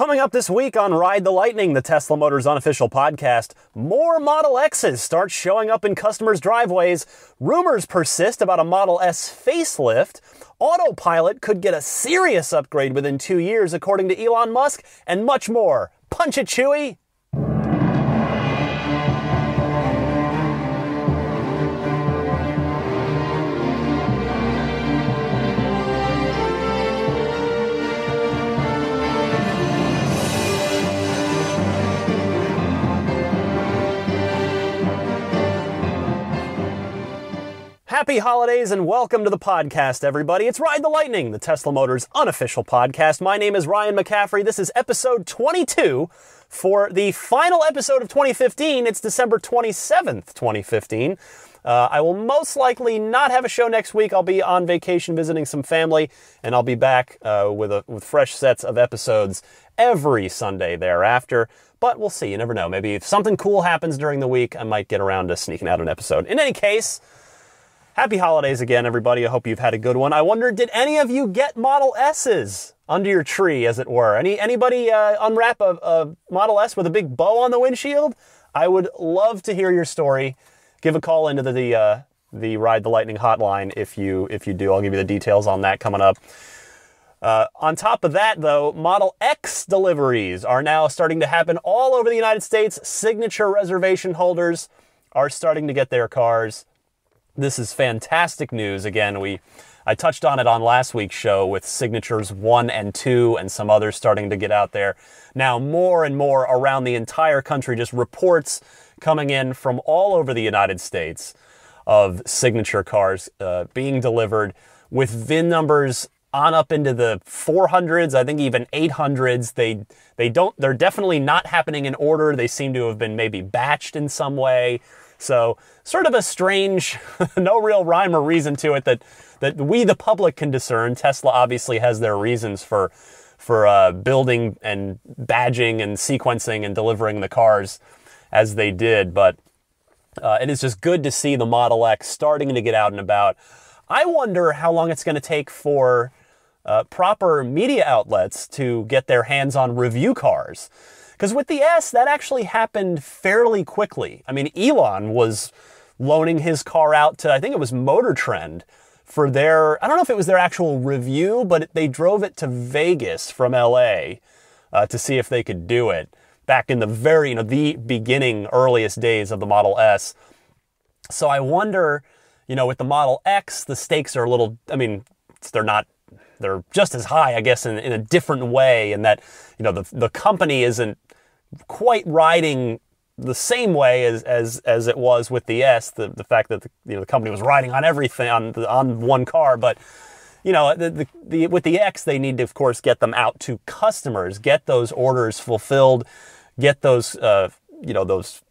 Coming up this week on Ride the Lightning, the Tesla Motors unofficial podcast, more Model X's start showing up in customers' driveways, rumors persist about a Model S facelift, Autopilot could get a serious upgrade within 2 years according to Elon Musk, and much more. Punch it, Chewy! Happy holidays and welcome to the podcast, everybody. It's Ride the Lightning, the Tesla Motors unofficial podcast. My name is Ryan McCaffrey. This is episode 22 for the final episode of 2015. It's December 27th, 2015. I will most likely not have a show next week. I'll be on vacation visiting some family, and I'll be back with fresh sets of episodes every Sunday thereafter. But we'll see. You never know. Maybe if something cool happens during the week, I might get around to sneaking out an episode. In any case, happy holidays again, everybody. I hope you've had a good one. I wonder, did any of you get Model S's under your tree, as it were? Anybody unwrap a Model S with a big bow on the windshield? I would love to hear your story. Give a call into the Ride the Lightning hotline if you do. I'll give you the details on that coming up. On top of that, though, Model X deliveries are now starting to happen all over the United States. Signature reservation holders are starting to get their cars. This is fantastic news. Again, I touched on it on last week's show with signatures 1 and 2 and some others starting to get out there. Now more and more around the entire country, just reports coming in from all over the United States of signature cars being delivered with VIN numbers on up into the 400s, I think even 800s. They're definitely not happening in order. They seem to have been maybe batched in some way. So sort of a strange, no real rhyme or reason to it that we, the public, can discern. Tesla obviously has their reasons for building and badging and sequencing and delivering the cars as they did. But it is just good to see the Model X starting to get out and about. I wonder how long it's going to take for proper media outlets to get their hands on review cars. Because with the S, that actually happened fairly quickly. I mean, Elon was loaning his car out to, I think it was Motor Trend, for their, I don't know if it was their actual review, but they drove it to Vegas from LA to see if they could do it back in the the beginning, earliest days of the Model S. So I wonder, with the Model X, the stakes are a little, they're just as high, I guess, in a different way, in that, the company isn't quite riding the same way as it was with the S. The fact that the company was riding on everything on one car, but with the X, they need to, of course, get them out to customers, get those orders fulfilled, get those get those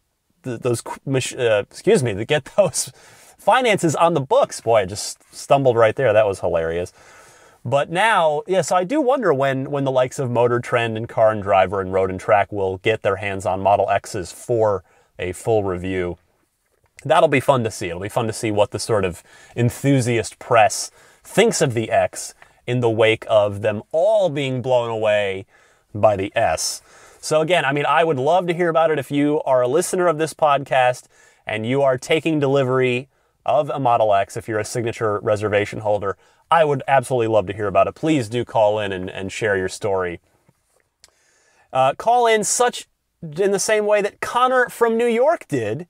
finances on the books. Boy, I just stumbled right there. That was hilarious. But now, so I do wonder when the likes of Motor Trend and Car and Driver and Road and Track will get their hands on Model X's for a full review. That'll be fun to see. It'll be fun to see what the sort of enthusiast press thinks of the X in the wake of them all being blown away by the S. So again, I would love to hear about it if you are a listener of this podcast and you are taking delivery of a Model X, if you're a signature reservation holder. I would absolutely love to hear about it. Please do call in and share your story. Call in in the same way that Connor from New York did.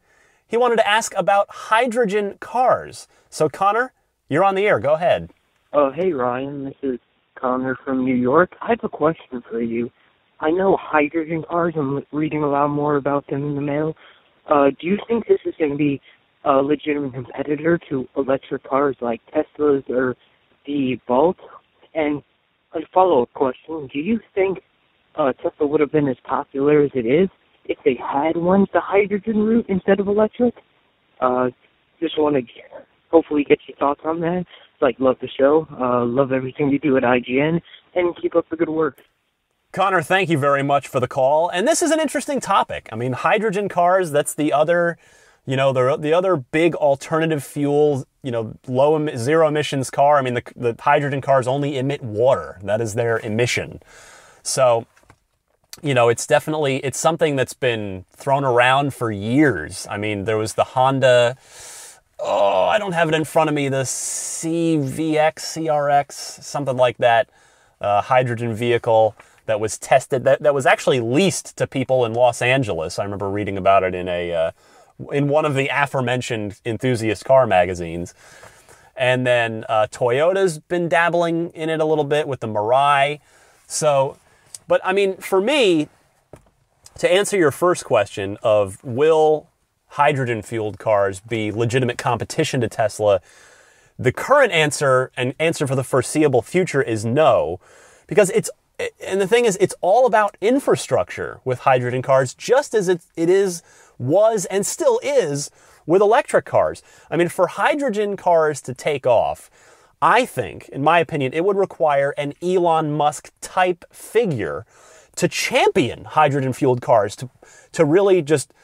He wanted to ask about hydrogen cars. So Connor, you're on the air. Go ahead. Oh, hey Ryan, this is Connor from New York. I have a question for you. I know hydrogen cars. I'm reading a lot more about them in the mail. Do you think this is going to be a legitimate competitor to electric cars like Tesla's or the Bolt? And a follow-up question, do you think Tesla would have been as popular as it is if they had went the hydrogen route instead of electric? Just want to hopefully get your thoughts on that. Love the show, love everything you do at IGN, and keep up the good work. Connor, thank you very much for the call. And this is an interesting topic. Hydrogen cars, that's the other the other big alternative fuel, zero emissions car. The hydrogen cars only emit water. That is their emission. So it's something that's been thrown around for years. I mean, there was the Honda, I don't have it in front of me, the CRX, something like that, hydrogen vehicle that was tested, that was actually leased to people in Los Angeles. I remember reading about it in one of the aforementioned enthusiast car magazines. And then Toyota's been dabbling in it a little bit with the Mirai. So, but I mean, for me, to answer your first question of will hydrogen-fueled cars be legitimate competition to Tesla, the current answer and answer for the foreseeable future is no, because and the thing is, it's all about infrastructure with hydrogen cars, just as was, and still is with electric cars. I mean, for hydrogen cars to take off, I think, in my opinion, it would require an Elon Musk type figure to champion hydrogen-fueled cars, to really just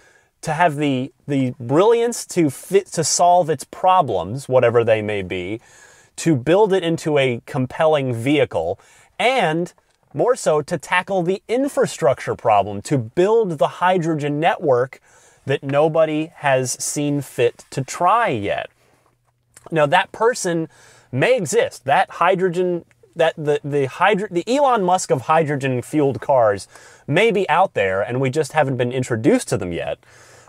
to have the brilliance to solve its problems, whatever they may be, to build it into a compelling vehicle, and more so to tackle the infrastructure problem, to build the hydrogen network that nobody has seen fit to try yet. Now, that person may exist. That hydrogen, the Elon Musk of hydrogen-fueled cars may be out there, and we just haven't been introduced to them yet.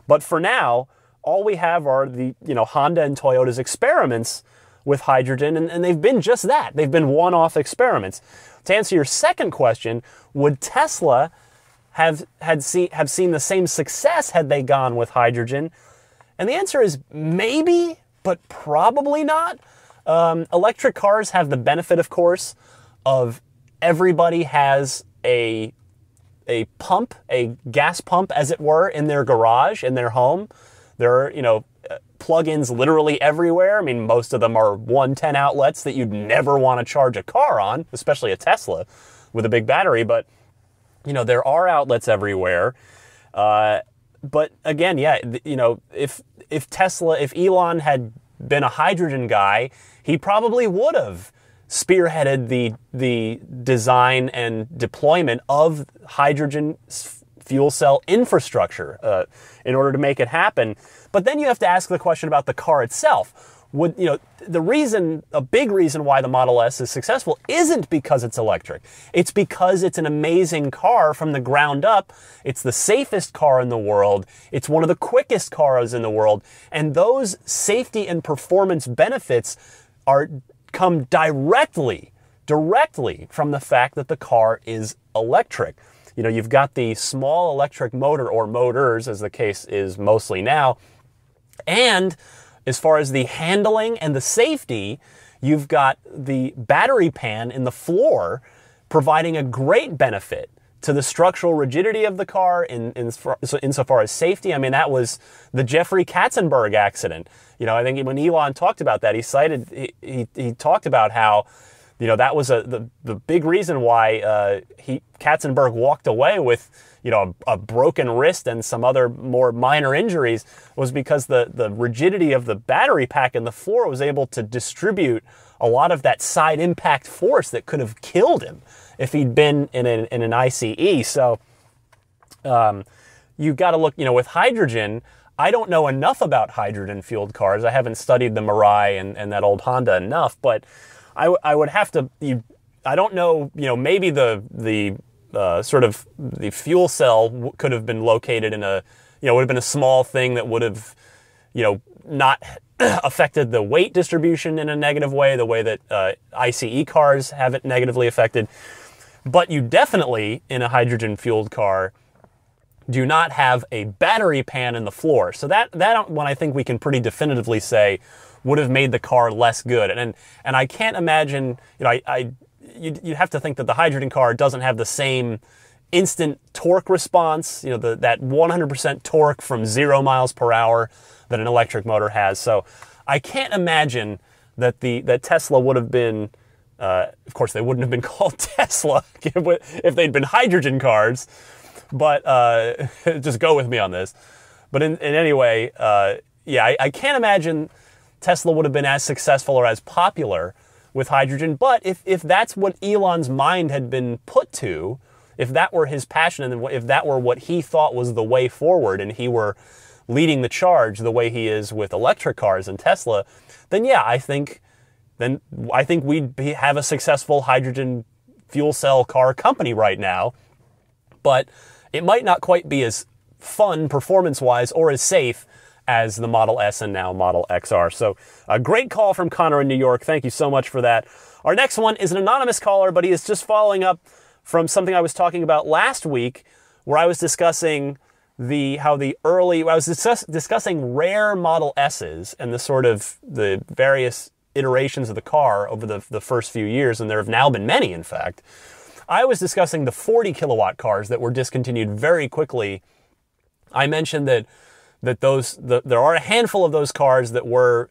But for now, all we have are the Honda and Toyota's experiments with hydrogen, and they've been just that. They've been one-off experiments. To answer your second question, would Tesla have seen the same success had they gone with hydrogen? And the answer is maybe, but probably not. Electric cars have the benefit, of course, of everybody has a pump, a gas pump, as it were, in their garage, in their home. There are, plug-ins literally everywhere. I mean, most of them are 110 outlets that you'd never want to charge a car on, especially a Tesla with a big battery. But, there are outlets everywhere. But again, yeah, if Elon had been a hydrogen guy, he probably would have spearheaded the design and deployment of hydrogen fuel cell infrastructure in order to make it happen. But then you have to ask the question about the car itself. A big reason why the Model S is successful isn't because it's electric. It's because it's an amazing car from the ground up. It's the safest car in the world. It's one of the quickest cars in the world. And those safety and performance benefits come directly from the fact that the car is electric. You've got the small electric motor, or motors as the case is mostly now. And as far as the handling and the safety, you've got the battery pan in the floor providing a great benefit to the structural rigidity of the car insofar as safety. I mean, that was the Jeffrey Katzenberg accident. I think when Elon talked about that, he talked about how, that was the big reason why Katzenberg walked away with, a broken wrist and some other more minor injuries, was because the rigidity of the battery pack in the floor was able to distribute a lot of that side impact force that could have killed him if he'd been in an ICE. So you've got to look, with hydrogen, I don't know enough about hydrogen-fueled cars. I haven't studied the Mirai and that old Honda enough, but I would have to. I don't know. Maybe the sort of the fuel cell could have been located in would have been a small thing that would have, not affected the weight distribution in a negative way, the way that ICE cars have it negatively affected. But you definitely, in a hydrogen-fueled car, do not have a battery pan in the floor. So that one I think we can pretty definitively say would have made the car less good. And I can't imagine, you'd have to think that the hydrogen car doesn't have the same instant torque response, that 100% torque from 0 miles per hour that an electric motor has. So I can't imagine that that Tesla would have been, of course they wouldn't have been called Tesla if they'd been hydrogen cars, but just go with me on this. But in any way, I can't imagine Tesla would have been as successful or as popular with hydrogen. But if that's what Elon's mind had been put to, if that were his passion and if that were what he thought was the way forward and he were leading the charge the way he is with electric cars and Tesla, then yeah, I think we'd have a successful hydrogen fuel cell car company right now. But it might not quite be as fun performance-wise or as safe as the Model S and now Model XR. So a great call from Connor in New York. Thank you so much for that. Our next one is an anonymous caller, but he is just following up from something I was talking about last week where I was discussing discussing rare Model S's and the various iterations of the car over the first few years, and there have now been many, in fact. I was discussing the 40 kilowatt cars that were discontinued very quickly. I mentioned that there are a handful of those cars that were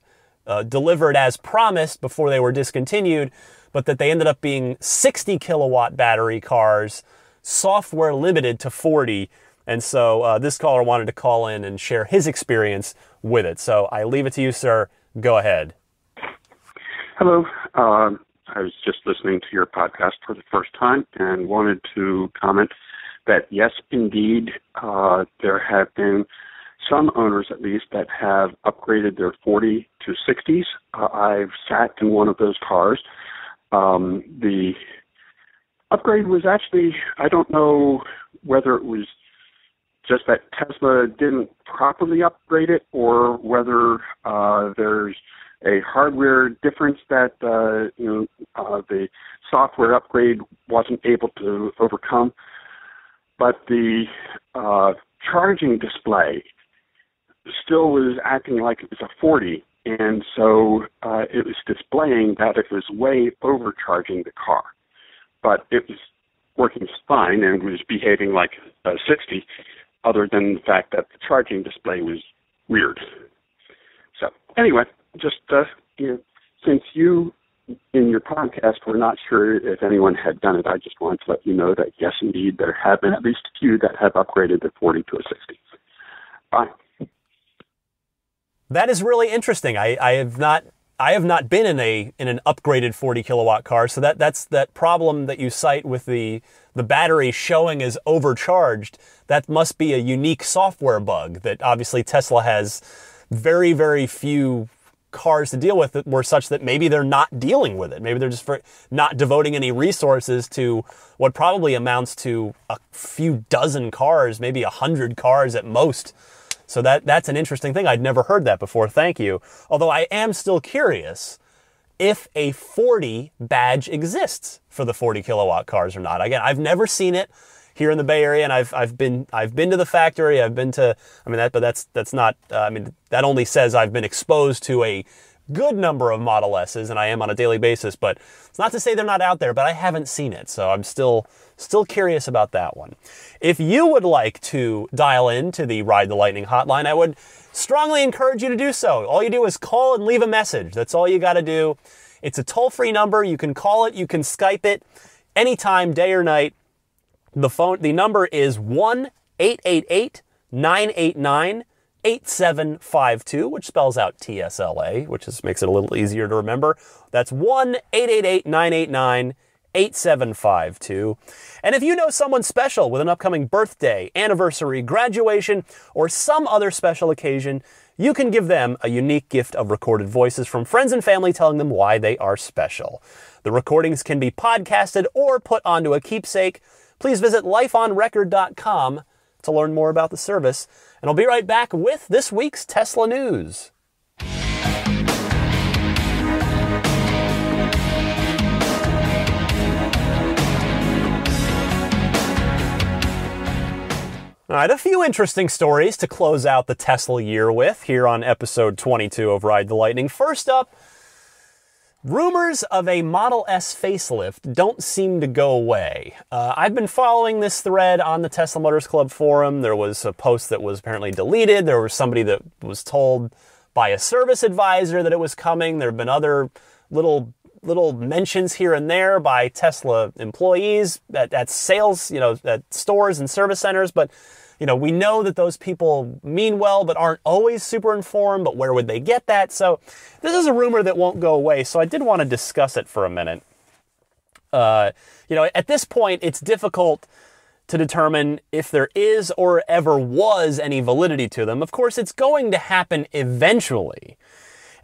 delivered as promised before they were discontinued, but that they ended up being 60 kilowatt battery cars, software limited to 40. And so this caller wanted to call in and share his experience with it. So I leave it to you, sir. Go ahead. Hello. I was just listening to your podcast for the first time and wanted to comment that, yes, indeed, there have been some owners, at least, that have upgraded their 40 to 60s. I've sat in one of those cars. The upgrade was actually, I don't know whether it was just that Tesla didn't properly upgrade it or whether there's a hardware difference that the software upgrade wasn't able to overcome. But the charging display still was acting like it was a 40, and so it was displaying that it was way overcharging the car. But it was working fine and was behaving like a 60, other than the fact that the charging display was weird. So anyway, just since you in your podcast were not sure if anyone had done it, I just wanted to let you know that yes, indeed, there have been at least a few that have upgraded the 40 to a 60. Bye. That is really interesting. I have not been in an upgraded 40 kilowatt car, so that's that problem that you cite with the battery showing as overcharged. That must be a unique software bug that obviously Tesla has very, very few cars to deal with that were such that maybe they're not dealing with it. Maybe they're just not devoting any resources to what probably amounts to a few dozen cars, maybe 100 cars at most. So that's an interesting thing. I'd never heard that before. Thank you. Although I am still curious if a 40 badge exists for the 40 kilowatt cars or not. Again, I've never seen it here in the Bay Area, and I've been to the factory. I've been to, that's not, that only says I've been exposed to a good number of Model S's, and I am on a daily basis, but it's not to say they're not out there, but I haven't seen it. So I'm still curious about that one. If you would like to dial in to the Ride the Lightning hotline, I would strongly encourage you to do so. All you do is call and leave a message. That's all you got to do. It's a toll-free number. You can call it, you can Skype it anytime, day or night. The number is 1-888-989-8752, which spells out TSLA, which makes it a little easier to remember. That's 1-888-989-8752. And if you know someone special with an upcoming birthday, anniversary, graduation, or some other special occasion, you can give them a unique gift of recorded voices from friends and family telling them why they are special. The recordings can be podcasted or put onto a keepsake. Please visit lifeonrecord.com to learn more about the service. And I'll be right back with this week's Tesla news. All right, a few interesting stories to close out the Tesla year with here on episode 22 of Ride the Lightning. First up, rumors of a Model S facelift don't seem to go away. I've been following this thread on the Tesla Motors Club forum. There was a post that was apparently deleted. There was somebody that was told by a service advisor that it was coming. There have been other little mentions here and there by Tesla employees at sales, at stores and service centers. But, we know that those people mean well, but aren't always super informed. But where would they get that? So this is a rumor that won't go away. So I did want to discuss it for a minute. At this point, it's difficult to determine if there is or ever was any validity to them. Of course, it's going to happen eventually.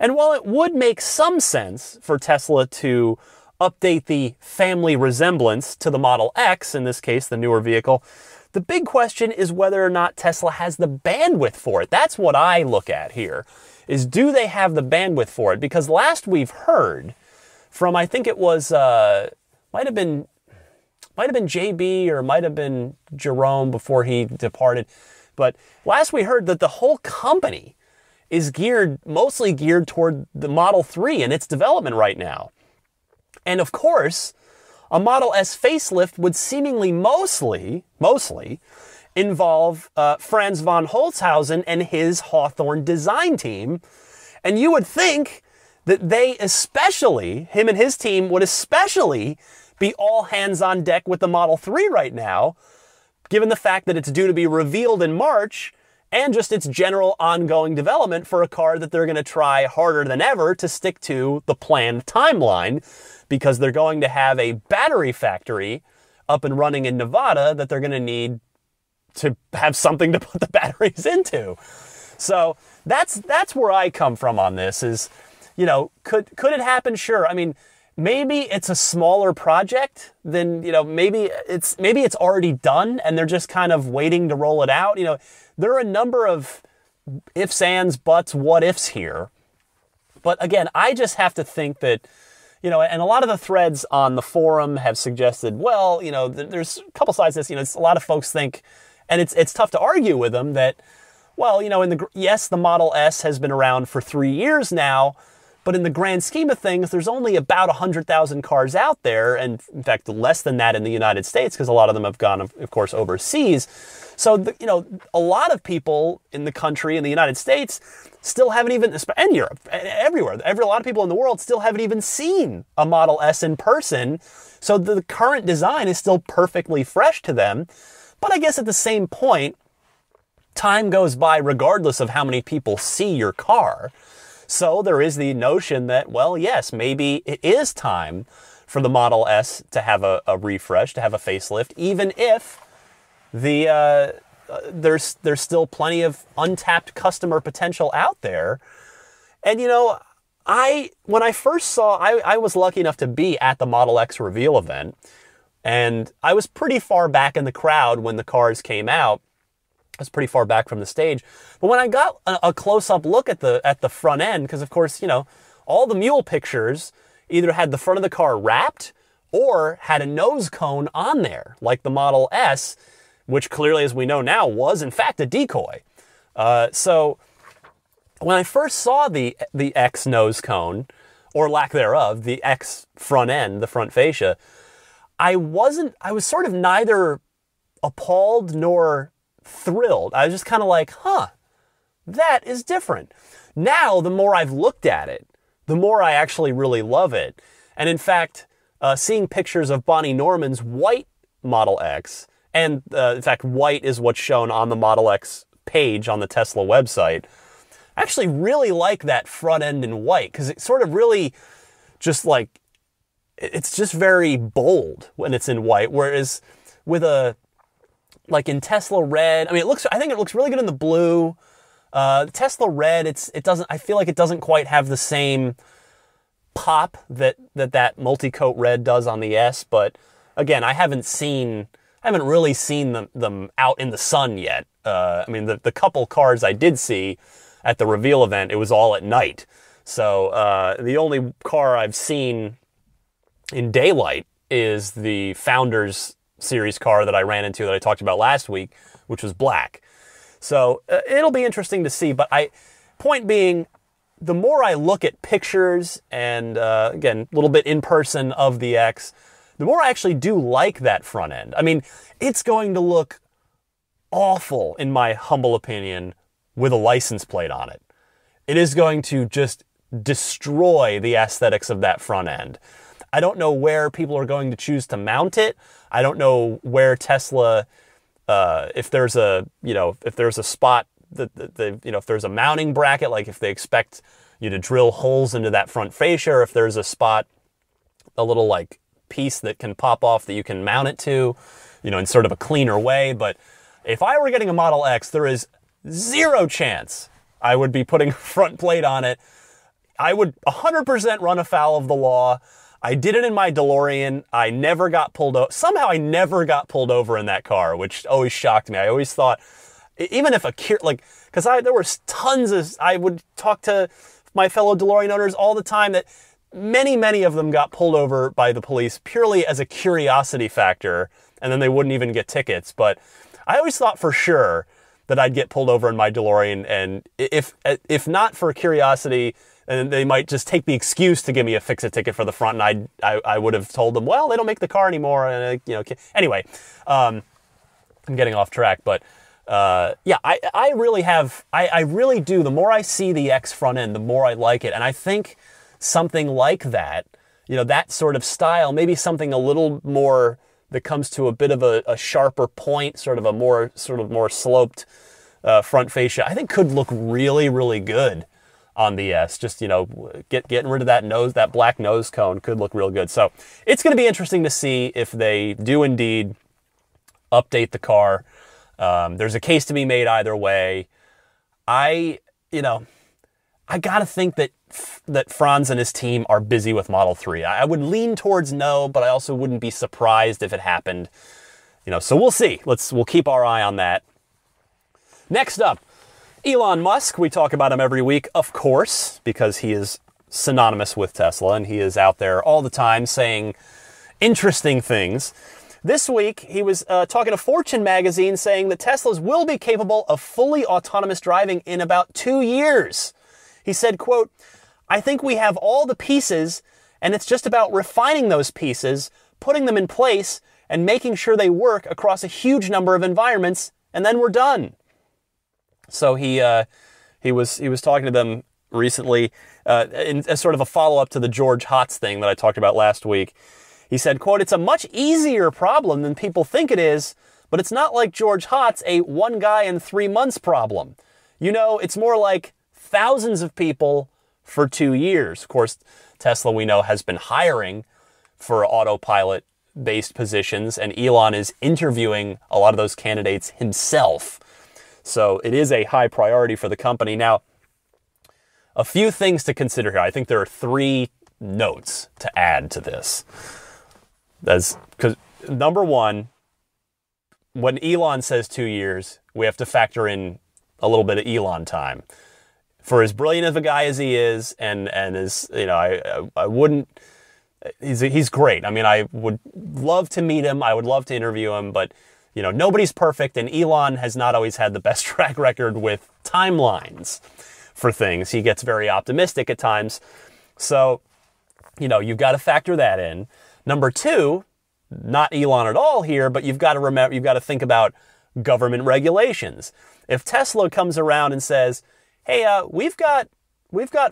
And while it would make some sense for Tesla to update the family resemblance to the Model X, in this case, the newer vehicle, the big question is whether or not Tesla has the bandwidth for it. That's what I look at here, is do they have the bandwidth for it? Because last we've heard from, I think it was, might have been JB or might have been Jerome before he departed. But last we heard that the whole company is mostly geared toward the Model 3 and its development right now. And of course, a Model S facelift would seemingly mostly involve Franz von Holzhausen and his Hawthorne design team. And you would think that him and his team would especially be all hands on deck with the Model 3 right now, given the fact that it's due to be revealed in March and just its general ongoing development for a car that they're going to try harder than ever to stick to the planned timeline, because they're going to have a battery factory up and running in Nevada that they're going to need to have something to put the batteries into. So that's where I come from on this is, could it happen? Sure. I mean, maybe it's a smaller project than, maybe it's already done and they're just kind of waiting to roll it out. There are a number of ifs, ands, buts, what ifs here. But again, I just have to think that, and a lot of the threads on the forum have suggested, well, there's a couple sides to this. A lot of folks think, and it's tough to argue with them that, well, yes, the Model S has been around for 3 years now, but in the grand scheme of things, there's only about 100,000 cars out there, and in fact, less than that in the United States, because a lot of them have gone, of course, overseas. So, a lot of people in the country, in the United States, still haven't even, and Europe, everywhere, a lot of people in the world still haven't even seen a Model S in person. So the current design is still perfectly fresh to them. But I guess at the same point, time goes by regardless of how many people see your car. So there is the notion that, well, yes, maybe it is time for the Model S to have a refresh, to have a facelift, even if there's still plenty of untapped customer potential out there. And, when I first saw, I was lucky enough to be at the Model X reveal event, and I was pretty far back in the crowd when the cars came out. I was pretty far back from the stage. But when I got a close-up look at the front end, because of course, all the mule pictures either had the front of the car wrapped or had a nose cone on there, like the Model S, which clearly, as we know now, was in fact a decoy. So when I first saw the X nose cone, or lack thereof, the X front end, the front fascia, I was sort of neither appalled nor thrilled. I was just kind of like, that is different. Now, the more I've looked at it, the more I actually really love it. And in fact, seeing pictures of Bonnie Norman's white Model X, and in fact, white is what's shown on the Model X page on the Tesla website, I actually really like that front end in white, because it sort of really just like, it's just very bold when it's in white, whereas with like in Tesla red, I think it looks really good in the blue. Tesla red, I feel like it doesn't quite have the same pop that multi-coat red does on the S, but again, I haven't really seen them out in the sun yet. The couple cars I did see at the reveal event, it was all at night. So the only car I've seen in daylight is the Founders Series car that I ran into that I talked about last week, which was black. So it'll be interesting to see. But point being, the more I look at pictures and, again, a little bit in person of the X, the more I actually do like that front end. It's going to look awful, in my humble opinion, with a license plate on it. It is going to just destroy the aesthetics of that front end. I don't know where people are going to choose to mount it. I don't know where Tesla, if there's a spot if there's a mounting bracket, like if they expect you to drill holes into that front fascia, or if there's a spot, a little like piece that can pop off that you can mount it to. in sort of a cleaner way. But if I were getting a Model X, there is zero chance I would be putting a front plate on it. I would 100% run afoul of the law. I did it in my DeLorean. I never got pulled over. Somehow I never got pulled over in that car, which always shocked me. I always thought, even if because there was I would talk to my fellow DeLorean owners all the time that many of them got pulled over by the police purely as a curiosity factor, and then they wouldn't even get tickets. But I always thought for sure that I'd get pulled over in my DeLorean, and if not for curiosity, and they might just take the excuse to give me a fix-it ticket for the front, and I would have told them, well, they don't make the car anymore, and anyway, I'm getting off track, but I really do. The more I see the X front end, the more I like it, and I think something like that, that sort of style, maybe something a little more that comes to a bit of a sharper point, sort of more sloped front fascia, I think could look really, really good on the S. Just, getting rid of that nose, that black nose cone could look real good. So it's going to be interesting to see if they do indeed update the car. There's a case to be made either way. I got to think that Franz and his team are busy with Model 3. I would lean towards no, but I also wouldn't be surprised if it happened. So we'll see. We'll keep our eye on that. Next up, Elon Musk. We talk about him every week, of course, because he is synonymous with Tesla, and he is out there all the time saying interesting things. This week, he was talking to Fortune magazine saying that Teslas will be capable of fully autonomous driving in about 2 years. He said, quote, "I think we have all the pieces, and it's just about refining those pieces, putting them in place, and making sure they work across a huge number of environments, and then we're done." So he was talking to them recently in as sort of a follow-up to the George Hotz thing that I talked about last week. He said, quote, "It's a much easier problem than people think it is, but it's not like George Hotz, a 1 guy in 3 months problem. It's more like thousands of people for 2 years." Of course, Tesla, we know, has been hiring for Autopilot-based positions, and Elon is interviewing a lot of those candidates himself. So it is a high priority for the company. Now, a few things to consider here. I think there are 3 notes to add to this. Because number one, when Elon says 2 years, we have to factor in a little bit of Elon time. For as brilliant of a guy as he is, and as I wouldn't. He's great. I mean, I would love to meet him. I would love to interview him, but nobody's perfect, and Elon has not always had the best track record with timelines for things. He gets very optimistic at times. So, you've got to factor that in. Number 2, not Elon at all here, but you've got to think about government regulations. If Tesla comes around and says, "Hey, we've got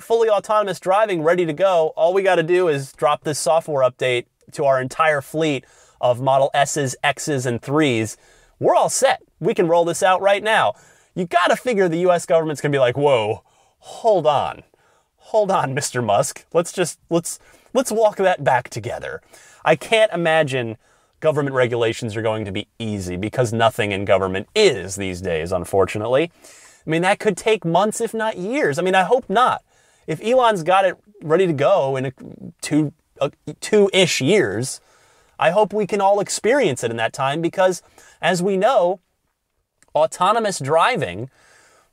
fully autonomous driving ready to go. All we got to do is drop this software update to our entire fleet of Model S's, X's, and 3s. We're all set. We can roll this out right now." You got to figure the U.S. government's going to be like, "Whoa, hold on, Mr. Musk. Let's walk that back together." I can't imagine government regulations are going to be easy, because nothing in government is these days, unfortunately. I mean, that could take months, if not years. I mean, I hope not. If Elon's got it ready to go in 2-ish years, I hope we can all experience it in that time, because as we know, autonomous driving,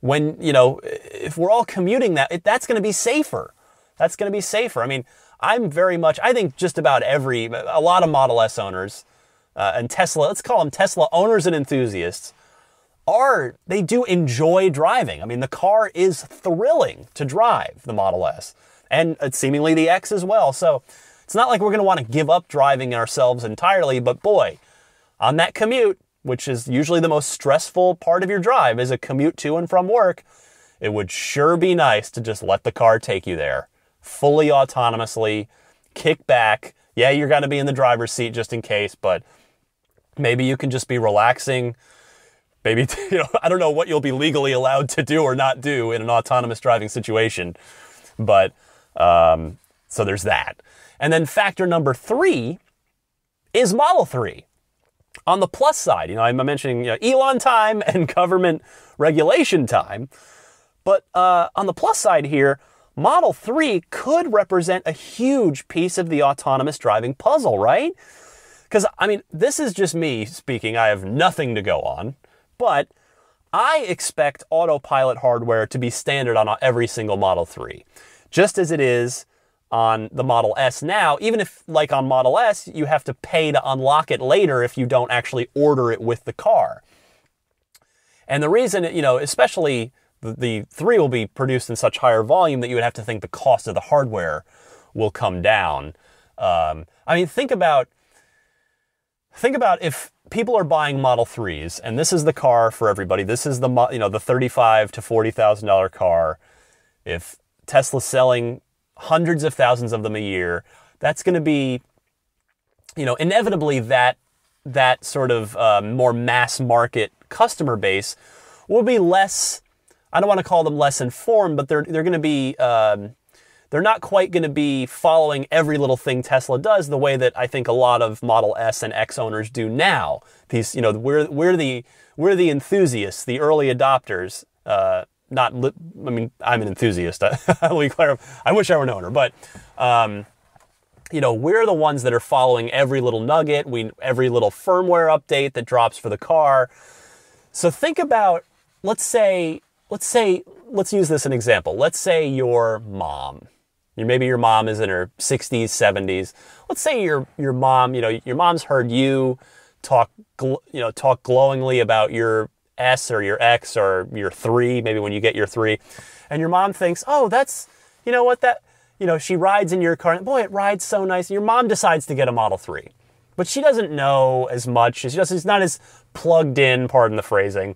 if we're all commuting that's going to be safer. That's going to be safer. I mean, I think just about a lot of Model S owners, and Tesla, let's call them Tesla owners and enthusiasts, they do enjoy driving. I mean, the car is thrilling to drive, the Model S, and seemingly the X as well. So it's not like we're going to want to give up driving ourselves entirely, but boy, on that commute, which is usually the most stressful part of your drive, is a commute to and from work, it would sure be nice to just let the car take you there, fully autonomously, kick back. Yeah, you're going to be in the driver's seat just in case, but maybe you can just be relaxing. Maybe, I don't know what you'll be legally allowed to do or not do in an autonomous driving situation, but so there's that. And then factor number 3 is Model 3. On the plus side, I'm mentioning Elon time and government regulation time. But on the plus side here, Model 3 could represent a huge piece of the autonomous driving puzzle, right? Because, this is just me speaking. I have nothing to go on. But I expect Autopilot hardware to be standard on every single Model 3, just as it is on the Model S now, even if, like on Model S, you have to pay to unlock it later if you don't actually order it with the car. And the reason, especially the 3 will be produced in such higher volume that you would have to think the cost of the hardware will come down. Think about if people are buying Model 3s, and this is the car for everybody. This is the $35,000 to $40,000 car. If Tesla's selling hundreds of thousands of them a year, that's going to be, inevitably that sort of more mass market customer base will be less. I don't want to call them less informed, but they're going to be. They're not quite going to be following every little thing Tesla does the way that I think a lot of Model S and X owners do now. These, we're the enthusiasts, the early adopters. I'm an enthusiast. Let me clarify. I wish I were an owner, but we're the ones that are following every little nugget, every little firmware update that drops for the car. So think about, let's use this as an example. Let's say your mom. Maybe your mom is in her 60s, 70s. Let's say your mom, your mom's heard you talk glowingly about your S or your X or your 3, maybe when you get your 3. And your mom thinks, oh, that's, she rides in your car. And boy, it rides so nice. And your mom decides to get a Model 3. But she doesn't know as much. She's not as plugged in, pardon the phrasing,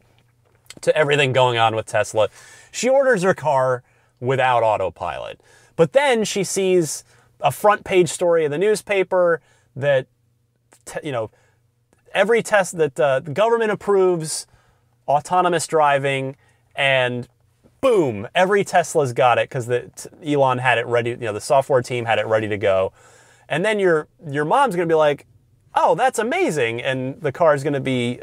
to everything going on with Tesla. She orders her car without Autopilot. But then she sees a front page story in the newspaper that, every test that the government approves autonomous driving, and boom, every Tesla's got it because Elon had it ready. The software team had it ready to go. And then your mom's going to be like, oh, that's amazing. And the car is going to be,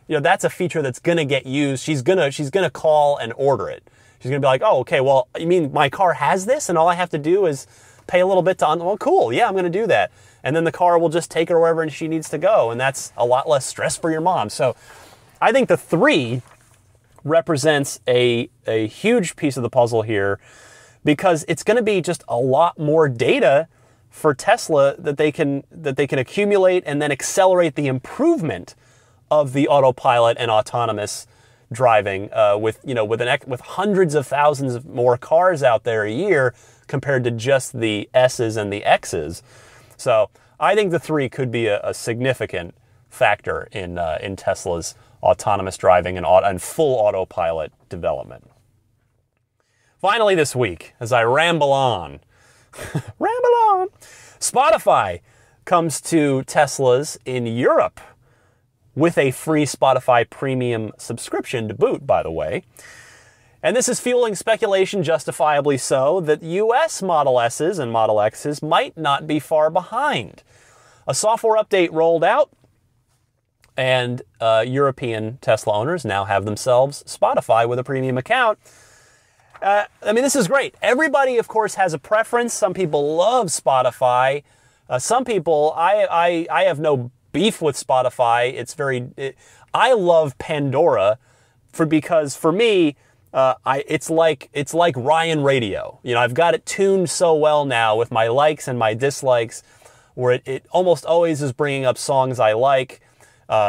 that's a feature that's going to get used. She's going to call and order it. She's going to be like, oh, okay, well, you mean my car has this and all I have to do is pay a little bit to well, cool. Yeah, I'm going to do that. And then the car will just take her wherever she needs to go. And that's a lot less stress for your mom. So I think the 3 represents a huge piece of the puzzle here because it's going to be just a lot more data for Tesla that they can accumulate and then accelerate the improvement of the autopilot and autonomous driving with hundreds of thousands of more cars out there a year compared to just the S's and the X's. So I think the 3 could be a significant factor in Tesla's autonomous driving and full autopilot development. Finally this week, as I ramble on, Spotify comes to Teslas in Europe with a free Spotify premium subscription to boot, by the way. And this is fueling speculation, justifiably so, that US Model S's and Model X's might not be far behind. A software update rolled out, and European Tesla owners now have themselves Spotify with a premium account. This is great. Everybody, of course, has a preference. Some people love Spotify. Some people, I have no beef with Spotify. I love Pandora because for me, it's like Ryan Radio. I've got it tuned so well now with my likes and my dislikes, where it almost always is bringing up songs I like.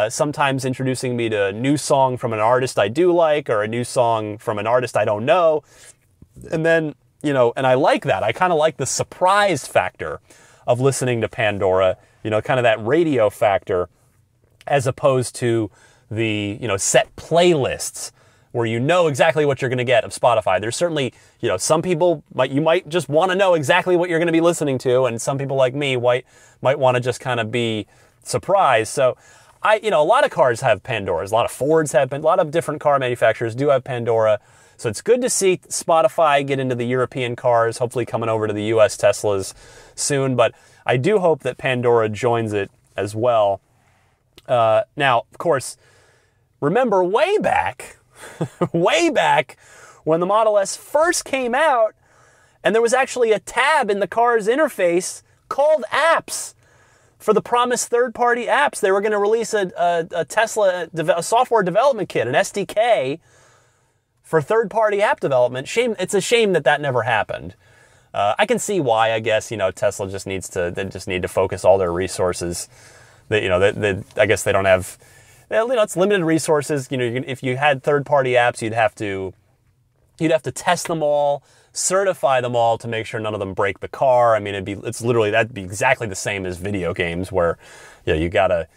Sometimes introducing me to a new song from an artist I do like, or a new song from an artist I don't know. And then, and I like that. I kind of like the surprise factor of listening to Pandora, kind of that radio factor, as opposed to the, set playlists where you know exactly what you're going to get of Spotify. There's certainly, some people you might just want to know exactly what you're going to be listening to, and some people like me might want to just kind of be surprised. So a lot of cars have Pandoras. A lot of Fords have, a lot of different car manufacturers do have Pandora. So it's good to see Spotify get into the European cars, hopefully coming over to the US Teslas soon. But I do hope that Pandora joins it as well. Now, of course, remember way back, way back when the Model S first came out, and there was actually a tab in the car's interface called Apps. For the promised third-party apps, they were going to release a Tesla a software development kit, an SDK, for third-party app development. It's a shame that never happened. I can see why. I guess Tesla just need to focus all their resources. That I guess they don't have. It's limited resources. If you had third-party apps, you'd have to test them all, certify them all to make sure none of them break the car. I mean, that'd be exactly the same as video games, where you gotta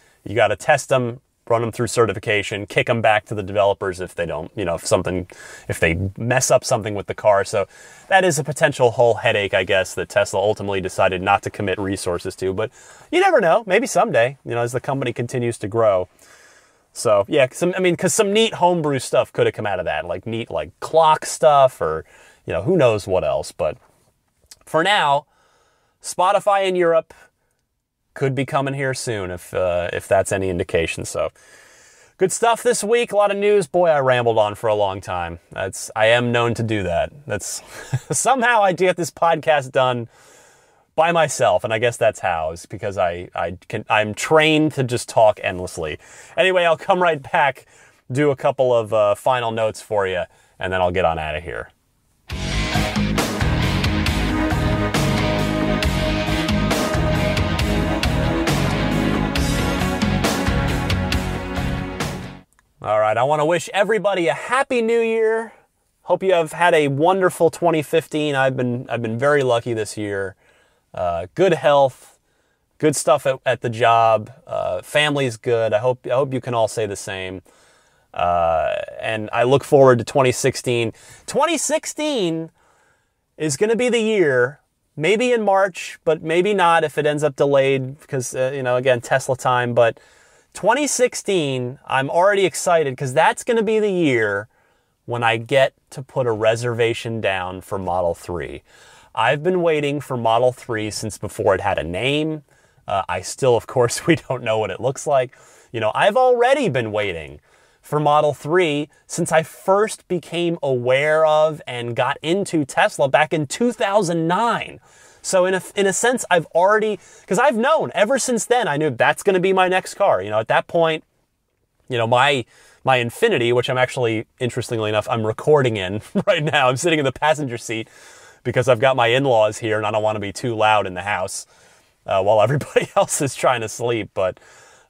test them, run them through certification, kick them back to the developers if they don't, if they mess up something with the car. So that is a potential whole headache, I guess, that Tesla ultimately decided not to commit resources to. But you never know. Maybe someday, as the company continues to grow. So yeah, because some neat homebrew stuff could have come out of that, like neat clock stuff, or who knows what else. But for now, Spotify in Europe could be coming here soon if that's any indication. So good stuff this week. A lot of news. Boy, I rambled on for a long time. I am known to do that. That's somehow I get this podcast done by myself, and I guess that's how, is because I'm trained to just talk endlessly. Anyway, I'll come right back, do a couple of final notes for you, and then I'll get on out of here. All right, I want to wish everybody a happy new year. Hope you have had a wonderful 2015. I've been very lucky this year. Good health, good stuff at the job. Family's good. I hope you can all say the same. And I look forward to 2016. 2016 is going to be the year, maybe in March, but maybe not if it ends up delayed because, again, Tesla time. But 2016, I'm already excited because that's going to be the year when I get to put a reservation down for Model 3. I've been waiting for Model 3 since before it had a name. I still, of course, we don't know what it looks like. I've already been waiting for Model 3 since I first became aware of and got into Tesla back in 2009. So in a sense, I've already, because I've known ever since then, I knew that's going to be my next car. At that point, my Infiniti, which I'm actually, interestingly enough, I'm recording in right now. I'm sitting in the passenger seat because I've got my in-laws here and I don't want to be too loud in the house while everybody else is trying to sleep. But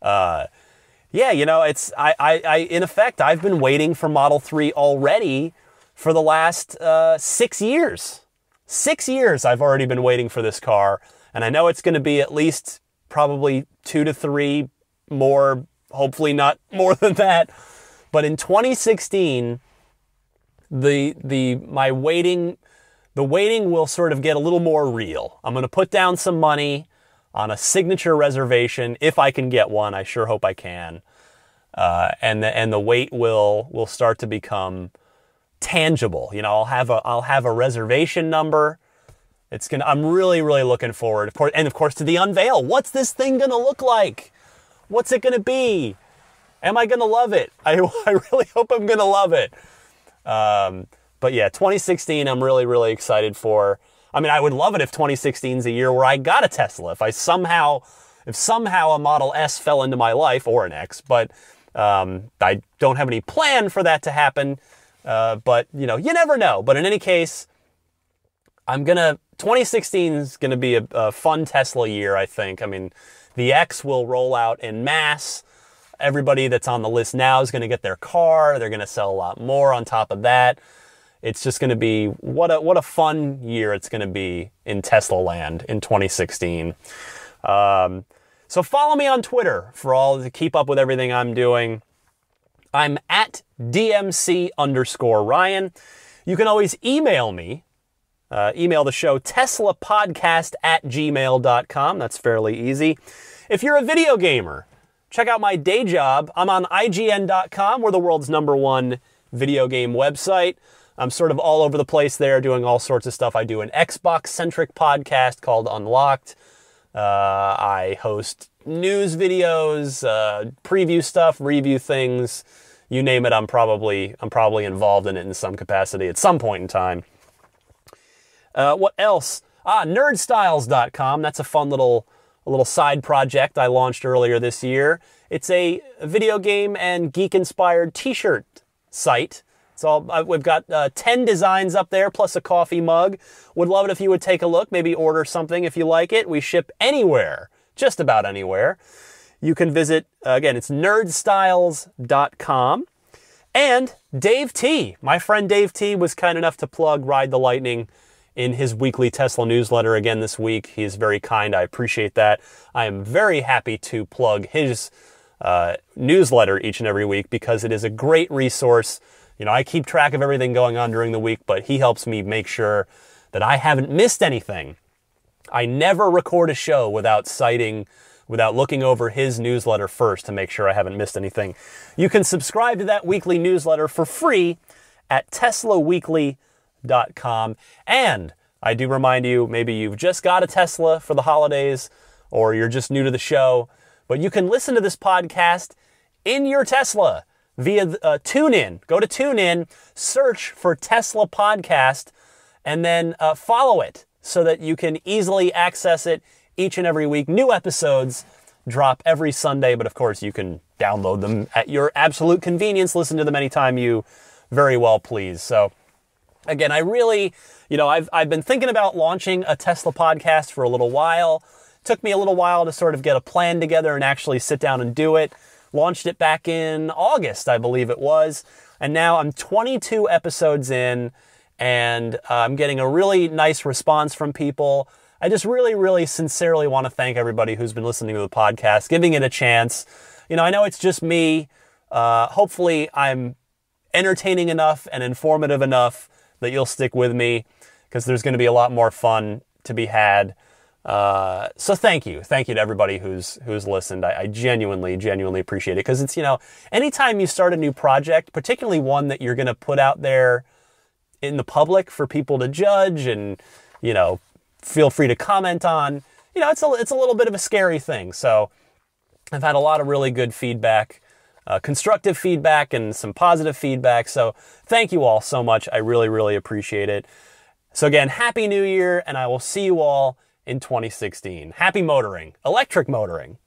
yeah, it's in effect, I've been waiting for Model 3 already for the last 6 years. 6 years I've already been waiting for this car, and I know it's going to be at least probably 2 to 3 more, hopefully not more than that. But in 2016, the waiting will sort of get a little more real. I'm going to put down some money on a signature reservation if I can get one. I sure hope I can. And the wait will start to become tangible. I'll have a reservation number. I'm really, really looking forward, of course, to the unveil. What's this thing gonna look like? What's it gonna be? Am I gonna love it? I really hope I'm gonna love it. But yeah, 2016, I'm really, really excited for. I would love it if 2016 is a year where I got a Tesla. If somehow a Model S fell into my life, or an X, but I don't have any plan for that to happen. But you never know. But in any case, 2016 is gonna be a fun Tesla year, I think. The X will roll out en masse. Everybody that's on the list now is gonna get their car. They're gonna sell a lot more on top of that. It's just gonna be what a fun year it's gonna be in Tesla land in 2016. So follow me on Twitter to keep up with everything I'm doing. I'm at DMC_Ryan. You can always email me. Email the show, teslapodcast@gmail.com. That's fairly easy. If you're a video gamer, check out my day job. I'm on IGN.com. We're the world's #1 video game website. I'm sort of all over the place there doing all sorts of stuff. I do an Xbox-centric podcast called Unlocked. I host news videos, preview stuff, review things, you name it. I'm probably involved in it in some capacity at some point in time. What else? nerdstyles.com. That's a fun little side project I launched earlier this year. It's a video game and geek-inspired t-shirt site. We've got 10 designs up there, plus a coffee mug. Would love it if you would take a look, maybe order something if you like it. We ship anywhere, just about anywhere. You can visit, again, it's nerdstyles.com. And Dave T, my friend Dave T, was kind enough to plug Ride the Lightning in his weekly Tesla newsletter again this week. He is very kind. I appreciate that. I am very happy to plug his newsletter each and every week because it is a great resource. You know, I keep track of everything going on during the week, but he helps me make sure that I haven't missed anything. I never record a show without looking over his newsletter first to make sure I haven't missed anything. You can subscribe to that weekly newsletter for free at teslaweekly.com. And I do remind you, maybe you've just got a Tesla for the holidays or you're just new to the show, but you can listen to this podcast in your Tesla via TuneIn. Go to TuneIn, search for Tesla Podcast, and then follow it so that you can easily access it each and every week. New episodes drop every Sunday, but of course you can download them at your absolute convenience. Listen to them anytime you very well please. So again, I really, I've been thinking about launching a Tesla podcast for a little while. Took me a little while to sort of get a plan together and actually sit down and do it. Launched it back in August, I believe it was. And now I'm 22 episodes in, and I'm getting a really nice response from people. I just really, really sincerely want to thank everybody who's been listening to the podcast, giving it a chance. I know it's just me. Hopefully I'm entertaining enough and informative enough that you'll stick with me, because there's going to be a lot more fun to be had. So thank you to everybody who's listened. I genuinely appreciate it, because it's, anytime you start a new project, particularly one that you're going to put out there in the public for people to judge and, feel free to comment on, it's a little bit of a scary thing. So I've had a lot of really good feedback, constructive feedback and some positive feedback. So thank you all so much. I really, really appreciate it. So again, Happy New Year, and I will see you all in 2016. Happy motoring, electric motoring.